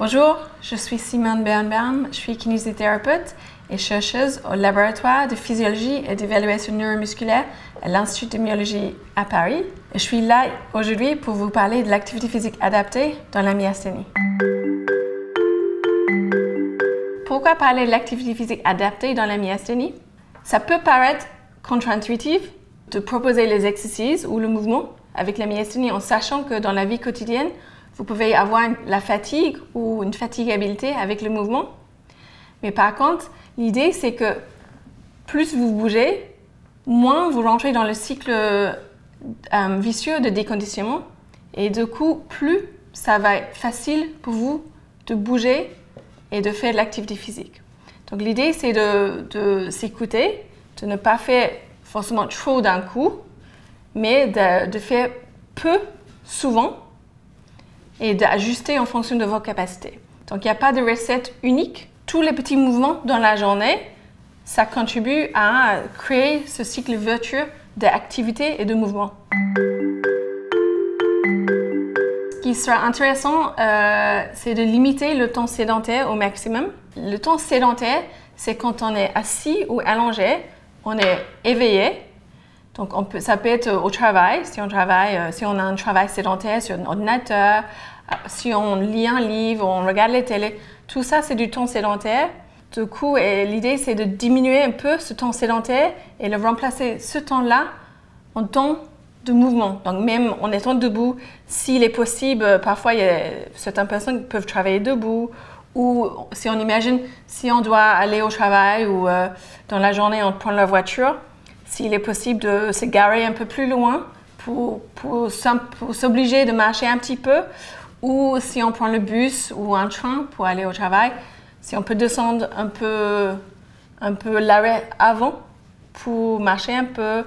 Bonjour, je suis Simone Bernbern, je suis kinésithérapeute et chercheuse au laboratoire de physiologie et d'évaluation neuromusculaire à l'Institut de myologie à Paris. Et je suis là aujourd'hui pour vous parler de l'activité physique adaptée dans la myasthénie. Pourquoi parler de l'activité physique adaptée dans la myasthénie? Ça peut paraître contre-intuitif de proposer les exercices ou le mouvement avec la myasthénie en sachant que dans la vie quotidienne, vous pouvez avoir la fatigue ou une fatigabilité avec le mouvement. Mais par contre, l'idée c'est que plus vous bougez, moins vous rentrez dans le cycle vicieux de déconditionnement. Et du coup, plus ça va être facile pour vous de bouger et de faire de l'activité physique. Donc l'idée c'est de s'écouter, de ne pas faire forcément trop d'un coup, mais de faire peu, souvent, et d'ajuster en fonction de vos capacités. Donc il n'y a pas de recette unique. Tous les petits mouvements dans la journée, ça contribue à créer ce cycle vertueux d'activité et de mouvement. Ce qui sera intéressant, c'est de limiter le temps sédentaire au maximum. Le temps sédentaire, c'est quand on est assis ou allongé, on est éveillé. Donc ça peut être au travail, si on a un travail sédentaire sur un ordinateur, si on lit un livre, on regarde la télé, tout ça c'est du temps sédentaire. Du coup, l'idée c'est de diminuer un peu ce temps sédentaire et de remplacer ce temps-là en temps de mouvement. Donc même en étant debout, s'il est possible, parfois certaines personnes peuvent travailler debout, ou si on imagine, si on doit aller au travail ou dans la journée on prend la voiture, s'il est possible de se garer un peu plus loin pour s'obliger de marcher un petit peu, ou si on prend le bus ou un train pour aller au travail, si on peut descendre un peu l'arrêt avant pour marcher un peu.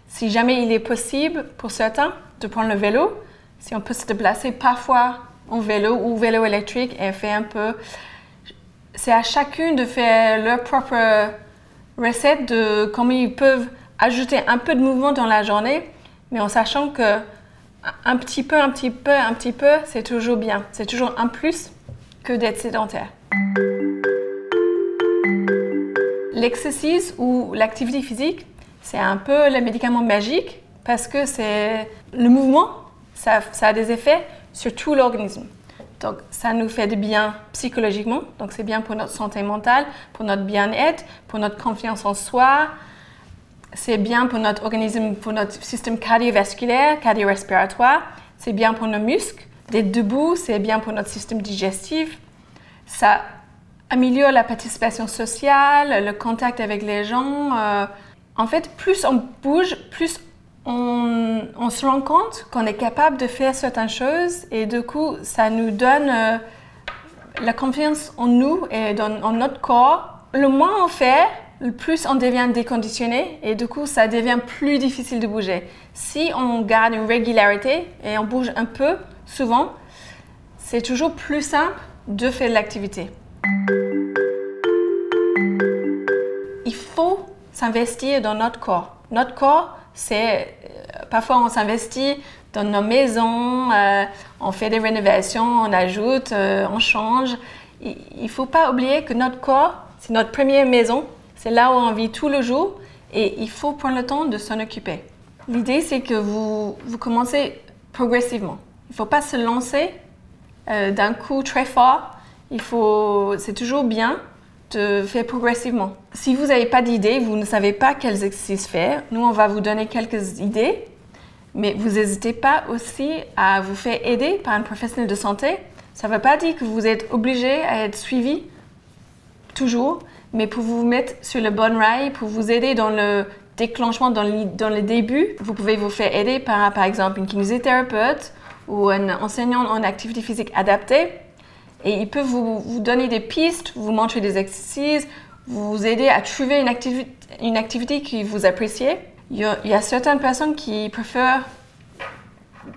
Si jamais il est possible pour certains de prendre le vélo, si on peut se déplacer parfois en vélo ou vélo électrique et faire un peu. C'est à chacune de faire leur propre recette de comment ils peuvent ajouter un peu de mouvement dans la journée, mais en sachant que un petit peu, c'est toujours bien. C'est toujours un plus que d'être sédentaire. L'exercice ou l'activité physique, c'est un peu le médicament magique parce que le mouvement, ça a des effets sur tout l'organisme. Donc, ça nous fait du bien psychologiquement, donc c'est bien pour notre santé mentale, pour notre bien-être, pour notre confiance en soi. C'est bien pour notre organisme, pour notre système cardiovasculaire, cardio-respiratoire. C'est bien pour nos muscles. D'être debout, c'est bien pour notre système digestif. Ça améliore la participation sociale, le contact avec les gens. En fait, plus on bouge, plus on se rend compte qu'on est capable de faire certaines choses et du coup, ça nous donne la confiance en nous et en notre corps. Le moins on fait, le plus on devient déconditionné et du coup, ça devient plus difficile de bouger. Si on garde une régularité et on bouge un peu, souvent, c'est toujours plus simple de faire de l'activité. Il faut s'investir dans notre corps. Notre corps, parfois on s'investit dans nos maisons, on fait des rénovations, on ajoute, on change. Il ne faut pas oublier que notre corps, c'est notre première maison. C'est là où on vit tout le jour et il faut prendre le temps de s'en occuper. L'idée, c'est que vous commencez progressivement. Il ne faut pas se lancer d'un coup très fort. C'est toujours bien de faire progressivement. Si vous n'avez pas d'idée, vous ne savez pas quels exercices faire, nous, on va vous donner quelques idées, mais vous n'hésitez pas aussi à vous faire aider par un professionnel de santé. Ça ne veut pas dire que vous êtes obligé à être suivi toujours, mais pour vous mettre sur le bon rail, pour vous aider dans le déclenchement, dans le début, vous pouvez vous faire aider par exemple, une kinésithérapeute ou un enseignant en activité physique adaptée. Et il peut vous donner des pistes, vous montrer des exercices, vous aider à trouver une activité que vous appréciez. Il y a certaines personnes qui préfèrent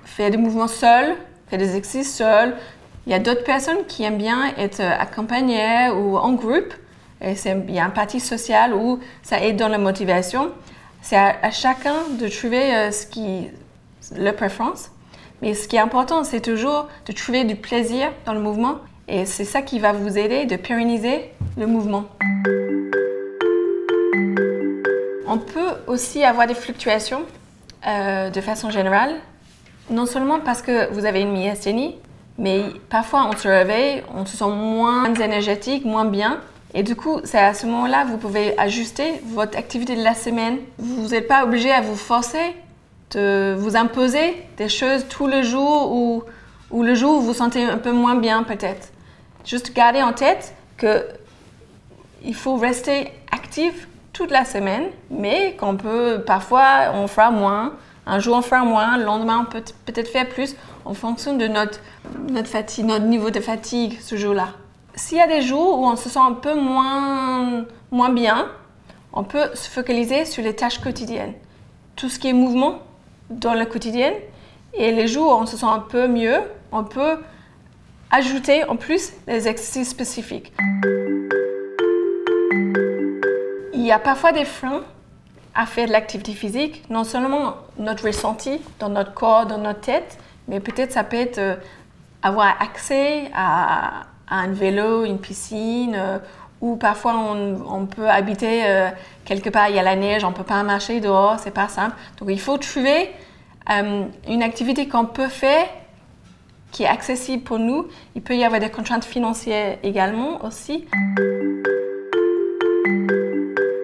faire des mouvements seuls, faire des exercices seuls. Il y a d'autres personnes qui aiment bien être accompagnées ou en groupe. Et il y a un parti social où ça aide dans la motivation. C'est à chacun de trouver leur préférence. Mais ce qui est important, c'est toujours de trouver du plaisir dans le mouvement Et c'est ça qui va vous aider de pérenniser le mouvement. On peut aussi avoir des fluctuations de façon générale, non seulement parce que vous avez une myasthénie, mais parfois on se réveille, on se sent moins énergétique, moins bien. Et du coup, c'est à ce moment-là que vous pouvez ajuster votre activité de la semaine. Vous n'êtes pas obligé à vous forcer de vous imposer des choses tout le jour ou le jour où vous vous sentez un peu moins bien peut-être. Juste garder en tête qu'il faut rester actif toute la semaine, mais qu'on peut, parfois on fera moins, un jour on fera moins, le lendemain on peut peut-être faire plus en fonction de notre fatigue, notre niveau de fatigue ce jour-là. S'il y a des jours où on se sent un peu moins bien, on peut se focaliser sur les tâches quotidiennes. Tout ce qui est mouvement dans le quotidien, et les jours où on se sent un peu mieux, on peut ajouter en plus des exercices spécifiques. Il y a parfois des freins à faire de l'activité physique, non seulement notre ressenti dans notre corps, dans notre tête, mais peut-être ça peut être avoir accès à un vélo, une piscine, ou parfois on peut habiter quelque part, il y a la neige, on ne peut pas marcher dehors, c'est pas simple. Donc il faut trouver une activité qu'on peut faire qui est accessible pour nous. Il peut y avoir des contraintes financières également aussi.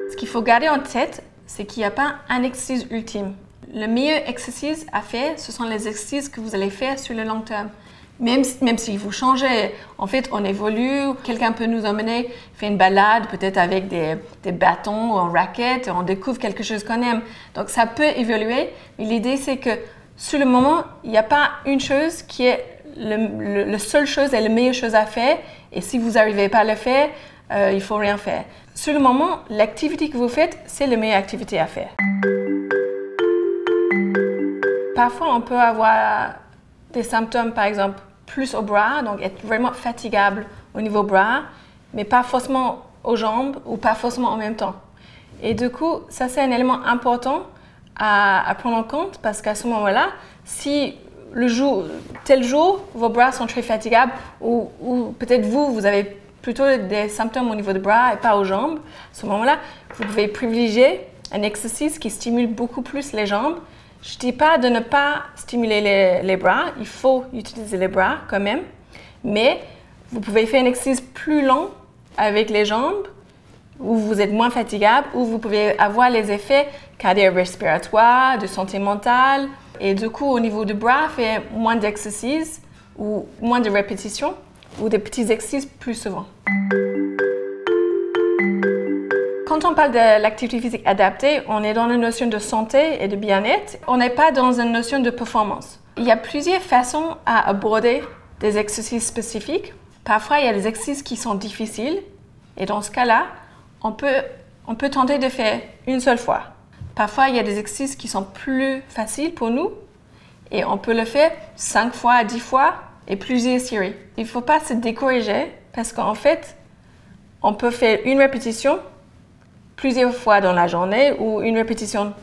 Ce qu'il faut garder en tête, c'est qu'il n'y a pas un exercice ultime. Le meilleur exercice à faire, ce sont les exercices que vous allez faire sur le long terme. Même si vous changez, en fait, on évolue, quelqu'un peut nous emmener faire une balade, peut-être avec des bâtons ou un racket, on découvre quelque chose qu'on aime. Donc ça peut évoluer, mais l'idée c'est que sur le moment, il n'y a pas une chose qui est la seule chose et la meilleure chose à faire, et si vous n'arrivez pas à le faire, il ne faut rien faire. Sur le moment, l'activité que vous faites, c'est la meilleure activité à faire. Parfois, on peut avoir des symptômes, par exemple, plus au bras, donc être vraiment fatigable au niveau bras, mais pas forcément aux jambes ou pas forcément en même temps. Et du coup, ça c'est un élément important à prendre en compte parce qu'à ce moment-là, si tel jour, vos bras sont très fatigables ou peut-être vous avez plutôt des symptômes au niveau des bras et pas aux jambes, à ce moment-là, vous pouvez privilégier un exercice qui stimule beaucoup plus les jambes. Je ne dis pas de ne pas stimuler les bras, il faut utiliser les bras quand même, mais vous pouvez faire un exercice plus long avec les jambes où vous êtes moins fatigable, où vous pouvez avoir les effets cardio-respiratoires, de santé mentale, et du coup au niveau du bras, faire moins d'exercices ou moins de répétitions ou des petits exercices plus souvent. Quand on parle de l'activité physique adaptée, on est dans la notion de santé et de bien-être. On n'est pas dans une notion de performance. Il y a plusieurs façons à aborder des exercices spécifiques. Parfois, il y a des exercices qui sont difficiles. Et dans ce cas-là, on peut tenter de faire une seule fois. Parfois, il y a des exercices qui sont plus faciles pour nous. Et on peut le faire 5 fois, 10 fois et plusieurs séries. Il ne faut pas se décourager parce qu'en fait, on peut faire une répétition plusieurs fois dans la journée ou une répétition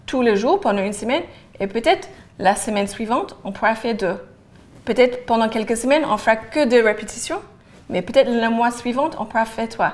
tous les jours pendant une semaine et peut-être la semaine suivante, on pourra faire 2. Peut-être pendant quelques semaines, on fera que 2 répétitions, mais peut-être le mois suivant, on pourra faire 3.